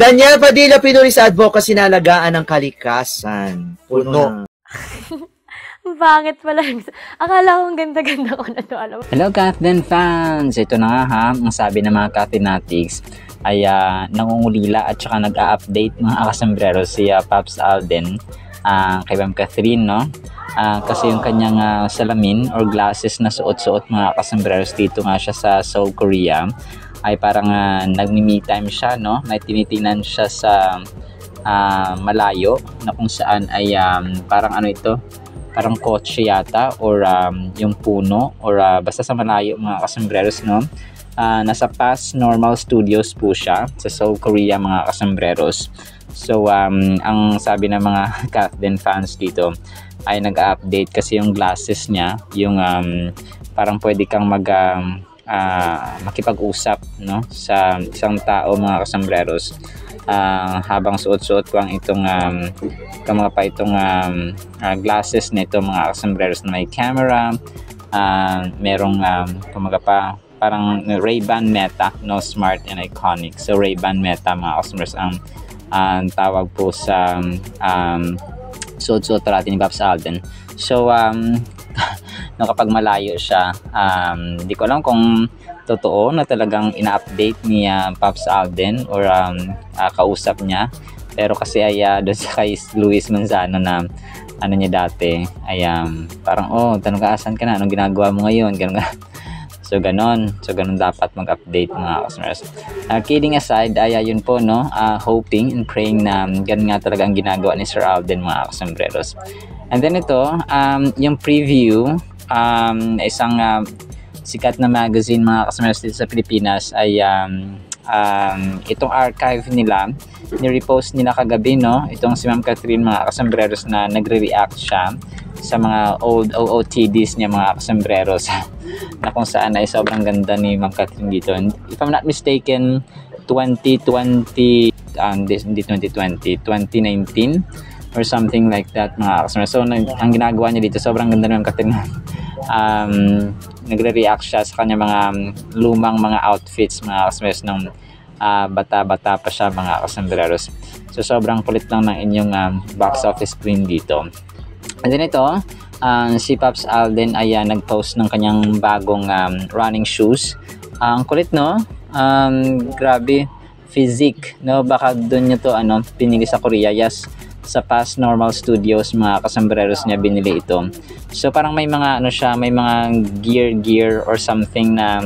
Daniel Padilla pinuri sa advocacy na alagaan ng kalikasan. Puno. Bakit pala? Akala ko ang ganda-ganda ko na to. Alam mo. Hello Kathleen fans! Ito na nga ha, ang sabi ng mga Kathenatics ay nangungulila at saka nag-a-update mga kasombrero si Pops Alden kay Ma'am Catherine, no? Kasi yung kanyang salamin or glasses na suot-suot mga kasombrero dito nga siya sa Seoul, Korea ay parang nagmi-me time siya, no? May tinitingnan siya sa malayo na kung saan ay parang ano ito, parang kotse yata or yung puno or basta sa malayo mga kasombreros, no? Nasa Past Normal Studios po siya sa Seoul, Korea mga kasombreros. So ang sabi ng mga Kathleen fans dito ay nag-update kasi yung glasses niya, yung parang pwede kang makipag-usap, no, sa isang tao mga kasombreros habang suot-suot ko ang itong glasses nito mga kasombreros na may camera, merong parang Ray-Ban Meta, no, smart and iconic. So Ray-Ban Meta mga kasombreros ang tawag po sa suot-suot natin ni Pops Alden. So no, kapag malayo siya, hindi ko alam kung totoo na talagang ina-update ni Pops Alden or kausap niya, pero kasi ay doon sa kay Luis Manzano na ano niya dati ay parang tanong ka asan ka na, anong ginagawa mo ngayon, ganun ka. So ganon dapat mag-update mga customers. Kidding aside, yun po, no, hoping and praying na ganun nga talaga ang ginagawa ni Sir Alden mga kasombreros. And then ito, yung preview, isang sikat na magazine mga customers dito sa Pilipinas ay itong archive nila, ni-repost nila kagabi, no, itong si Ma'am Catherine mga kasombreros na nagre-react siya sa mga old OOTDs niya mga kasombreros na kung saan ay sobrang ganda ni Ma'am Catherine dito. And if I'm not mistaken, 2019 or something like that mga kasombreros. So ang ginagawa niya dito, sobrang ganda ni Ma'am Catherine. Nagre-react siya sa kanya mga lumang mga outfits mga kasombreros ng bata-bata pa siya mga kasombreros. So sobrang kulit lang ng inyong box office queen dito. And then ito, si Pops Alden ay nag-post ng kanyang bagong running shoes. Ang kulit, no? Grabe, physique, no? Baka doon niya to pinili sa Korea. Yes, sa Past Normal Studios mga kasombreros niya binili ito. So parang may mga may mga gear or something na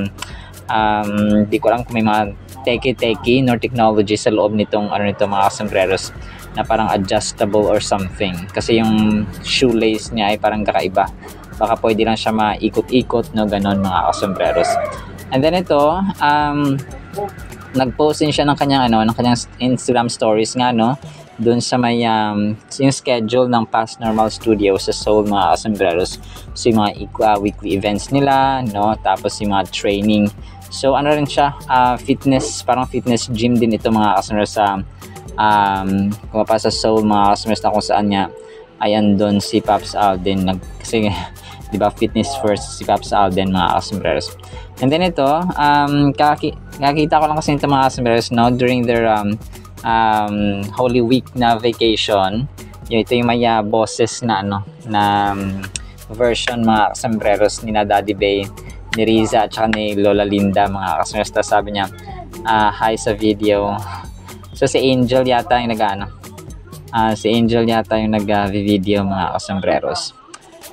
di ko alam kung may mga teki nor technology sa loob nitong mga kasombreros na parang adjustable or something, kasi yung shoelace niya ay parang kakaiba. Baka pwede lang siya maikot-ikot, no, ganon mga kasombreros. And then ito, nag-post din siya ng kanyang Instagram stories nga, no, doon sa may yung schedule ng Past Normal Studio sa Seoul mga kasombreros. So yung mga weekly events nila, no, tapos yung mga training. So ano rin siya, parang fitness gym din ito mga kasombreros sa kumapa sa Seoul mga customers na kung saan niya ay andun si Pops Alden kasi di ba fitness first si Pops Alden mga customers. And then ito, nakita ko lang kasi ito mga customers, no, during their Holy Week na vacation. Ito yung may boses na version mga customers ni Daddy Bay, ni Riza at saka ni Lola Linda mga customers. Tapos sabi niya hi sa video. So si Angel yata yung nag-video mga kasombreros.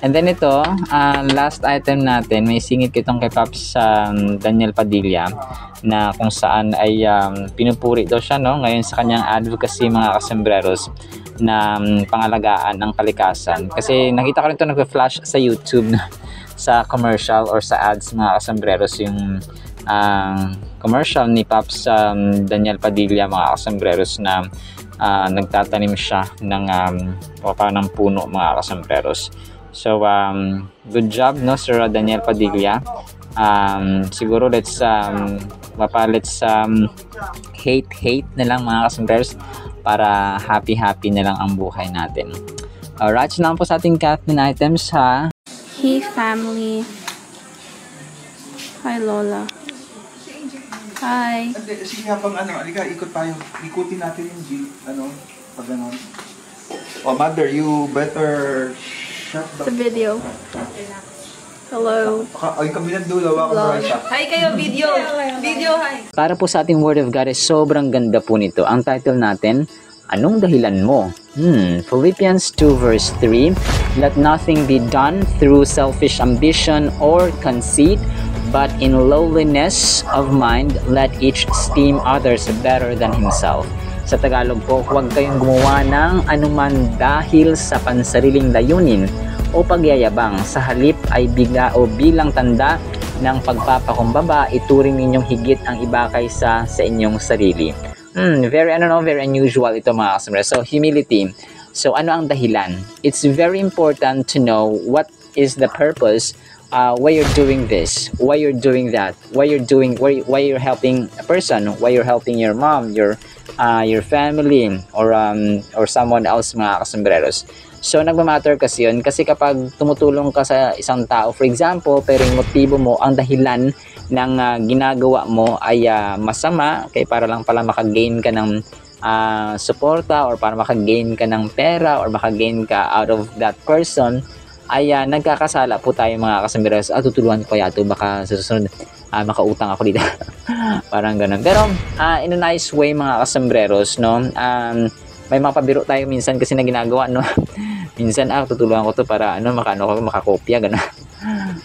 And then ito, last item natin, may singit kitong kay Pops Daniel Padilla na kung saan ay pinupuri daw siya, no, ngayon sa kanyang advocacy mga kasombreros na pangalagaan ng kalikasan. Kasi nakita ko rin ito nag-flash sa YouTube sa commercial or sa ads mga kasombreros, yung commercial ni Pops Daniel Padilla mga kasombreros na nagtatanim siya ng puno mga kasombreros. So good job, no, Sir Daniel Padilla. Siguro let's hate na lang mga kasombreros para happy na lang ang buhay natin. Alright, so lang po sa ating Kathleen items ha. Hey family. Hi Lola. Hi. Sige nga pang alika, ikot tayo. Ikutin natin yung jeep, pag ganon. Oh, mother, you better shut Sa video. Hello. Ay, kabilang dulo, ako siya. Hi kayo, video. Video, hi. Para po sa ating Word of God, sobrang ganda po nito. Ang title natin, Anong Dahilan Mo? Philippians 2 verse 3, Let nothing be done through selfish ambition or conceit, but in lowliness of mind, let each esteem others better than himself. Sa Tagalog po, huwag kayong gumawa ng anuman dahil sa pansariling layunin o pagyayabang. Sa halip ay bigla o bilang tanda ng pagpapakumbaba, ituring ninyong higit ang iba kaysa sa inyong sarili. Very unusual ito mga kasama. So, humility. So, ano ang dahilan? It's very important to know what is the purpose, why you're doing this, why you're doing that, why you're helping a person, why you're helping your mom, your family, or someone else mga kasambreros. So, nagmamatter kasi yun. Kasi kapag tumutulong ka sa isang tao, for example, pero yung motibo mo, ang dahilan ng ginagawa mo ay masama, kaya para lang pala makagain ka ng suporta, or para makagain ka ng pera, or makagain ka out of that person, ay nagkakasala po tayo mga kasambiras. Tutulungan ko kaya ito, baka sa susunod makautang ako dito. Parang ganun. Pero in a nice way mga kasambreros, no? May mga pabiro tayo minsan kasi na ginagawa, no? Minsan tutulungan ko to para makakopya, gano'n.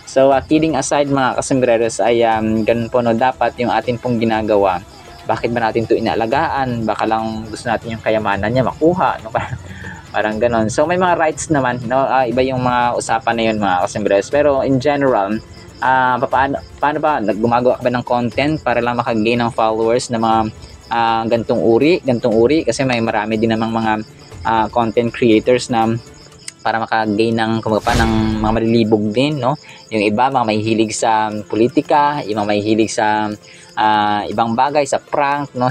So kidding aside mga kasambreros, ay ganun po, no? Dapat yung atin pong ginagawa, bakit ba natin to inaalagaan? Baka lang gusto natin yung kayamanan niya makuha, no? Parang ganon. So may mga rights naman, no? Iba yung mga usapan na yun mga kasambreros. Pero in general, paano ba gumagawa ka ba ng content para lang makagain ng followers na mga gantong uri, kasi may marami din namang mga content creators na para makagain ng mga malilibog din, no? Yung iba mga mahihilig sa politika, ibang mahihilig sa ibang bagay, sa prank, no?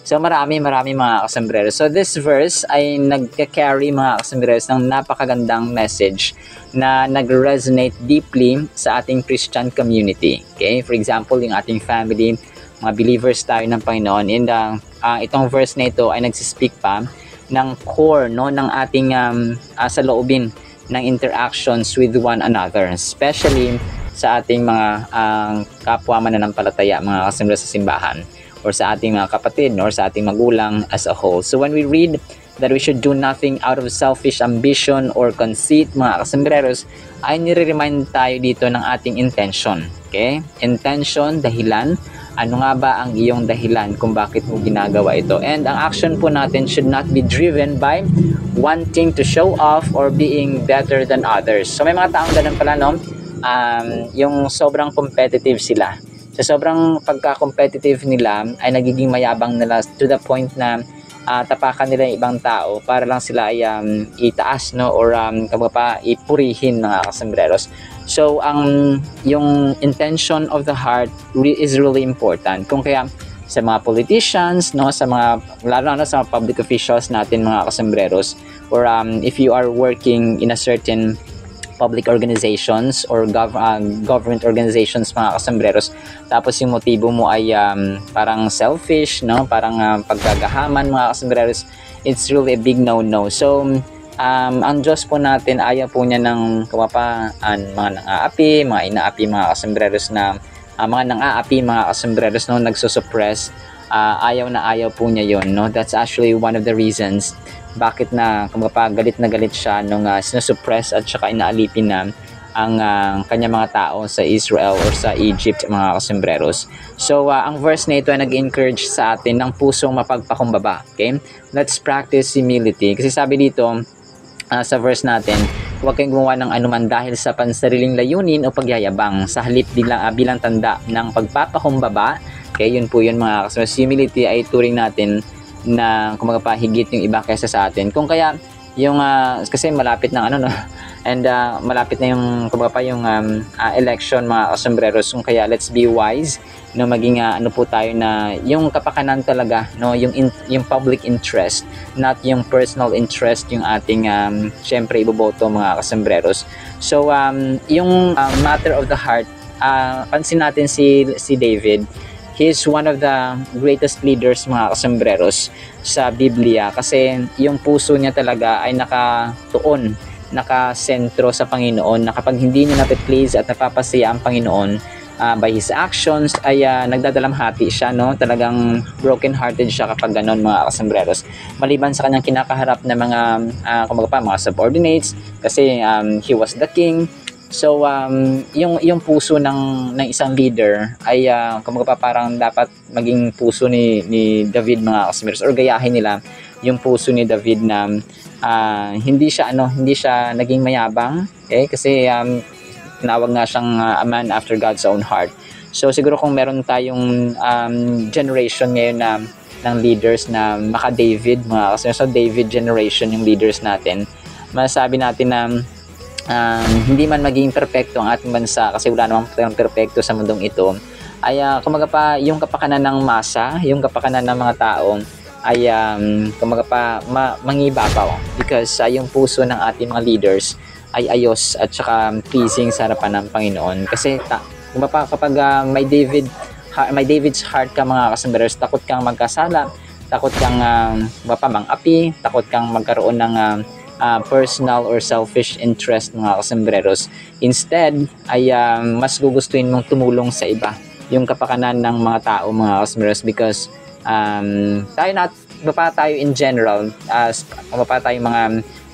So marami mga kasambreros. So this verse ay nagka-carry mga kasambreros ng napakagandang message na nag-resonate deeply sa ating Christian community. Okay? For example, yung ating family, mga believers tayo ng Panginoon. And itong verse na ito ay nagsispeak pa ng core, no, ng ating sa loobin ng interactions with one another, especially sa ating mga kapwa mananampalataya, mga kasambreros sa simbahan, or sa ating mga kapatid, or sa ating magulang as a whole. So when we read that we should do nothing out of selfish ambition or conceit, mga kasambreros, ay nire-remind tayo dito ng ating intention. Okay? Intention, dahilan. Ano nga ba ang iyong dahilan kung bakit mo ginagawa ito? And ang action po natin should not be driven by wanting to show off or being better than others. So may mga taong ganun pala, no? Yung sobrang competitive sila. Sa sobrang pagka-competitive nila ay nagiging mayabang nila to the point na tapakan nila yung ibang tao para lang sila ay itaas, no, or ipurihin mga kasambreros. So yung intention of the heart is really important. Kung kaya sa mga politicians, no, sa mga lalo na sa mga public officials natin mga kasambreros, or if you are working in a certain public organizations or government organizations mga kasambreros, tapos yung motibo mo ay parang selfish, no, parang paggagahaman mga kasambreros, it's really a big no-no. So ang Diyos po natin, ayaw po niya ng kamapaan, mga nang-aapi, mga inaapi mga kasambreros na mga nang-aapi mga kasambreros, no, nagsusuppress, ayaw na ayaw po niya yon, no. That's actually one of the reasons bakit na galit na galit siya nung sinusuppress at saka inaalipin na ang kanya mga tao sa Israel or sa Egypt mga kasambreros. So ang verse na ito ay nag-encourage sa atin ng pusong mapagpakumbaba. Okay? Let's practice humility. Kasi sabi dito sa verse natin, huwag kayong gumawa ng anuman dahil sa pansariling layunin o pagyayabang, sa halip bilang tanda ng pagpapakumbaba. Okay, yun po yun mga kasambreros. Humility ay turing natin na kumagapahigit yung iba kaysa sa atin. Kung kaya yung kasi malapit ng no, and malapit na yung yung election mga kasambreros, kung kaya let's be wise, no, maging po tayo na yung kapakanan talaga, no, yung public interest, not yung personal interest yung ating syempre iboboto mga kasambreros. So yung matter of the heart, pansin natin si David. he is one of the greatest leaders mga kasambreros sa Biblia kasi yung puso niya talaga ay nakatuon, nakasentro sa Panginoon na kapag hindi niya na-please at napapasaya ang Panginoon by his actions ay nagdadalamhati siya, no? Talagang broken hearted siya kapag ganon mga kasambreros, maliban sa kanyang kinakaharap na mga mga subordinates kasi he was the king. So yung puso ng isang leader ay parang dapat maging puso ni David mga kasambreros, or gayahin nila yung puso ni David na hindi siya naging mayabang, okay? Kasi tinawag nga siyang a man after God's own heart. So siguro kung meron tayong generation ngayon ng leaders na maka-David, mga kasi so David generation yung leaders natin, masasabi natin na hindi man maging perfecto ang ating bansa kasi wala namang perfecto sa mundong ito, ay yung kapakanan ng masa, yung kapakanan ng mga tao ay mangibabaw because yung puso ng ating mga leaders ay ayos at saka pleasing sa harapan ng Panginoon. Kasi kapag may David's heart ka mga kasambreros, takot kang magkasala, takot kang mang-api, takot kang magkaroon ng personal or selfish interest mga kasambreros. Instead ay mas gugustuhin mong tumulong sa iba, yung kapakanan ng mga tao mga kasambreros, because tayo in general, tayo mga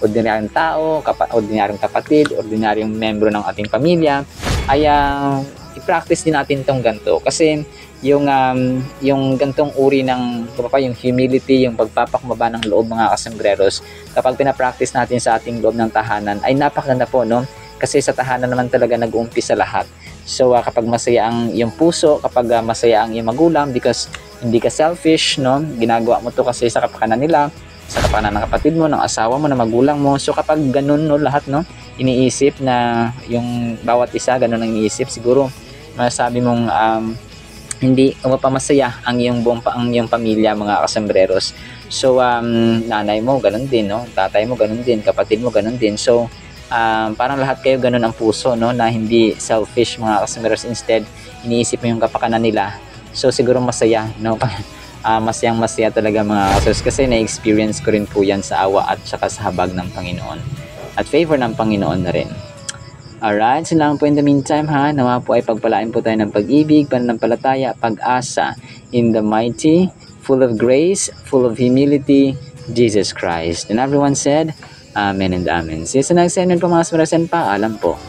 ordinaryong tao, ordinaryong kapatid, ordinaryong membro ng ating pamilya, ay i-practice din natin itong ganito. Kasi yung gantong uri ng yung humility, yung pagpapakumbaba ng loob mga kasambreros, kapag pinapractice natin sa ating loob ng tahanan, ay napakaganda po, no? Kasi sa tahanan naman talaga nag-uumpisa lahat. So kapag masaya ang iyong puso, kapag masaya ang iyong magulang because hindi ka selfish, no? Ginagawa mo to kasi sa kapakanan nila, sa kapakanan ng kapatid mo, ng asawa mo, ng magulang mo. So kapag ganun, no, lahat, no, iniisip na yung bawat isa ganun ang iniisip, siguro masasabi mong hindi mapamasaya ang iyong pamilya mga kasambreros. So nanay mo ganun din, no, tatay mo ganun din, kapatid mo ganun din. So parang lahat kayo ganun ang puso, no, na hindi selfish mga kasambreros, instead iniisip mo yung kapakanan nila. So siguro masaya, no, masayang-masaya talaga mga kasos kasi na-experience ko rin po yan sa awa at saka sa habag ng Panginoon at favor ng Panginoon na rin. Alright, so lang po in the meantime nawa po ay pagpalain po tayo ng pag-ibig, pananampalataya, pag-asa in the mighty, full of grace, full of humility, Jesus Christ. And everyone said, Amen and Amen. See you sa next segment po mga kasambreros, paalam po.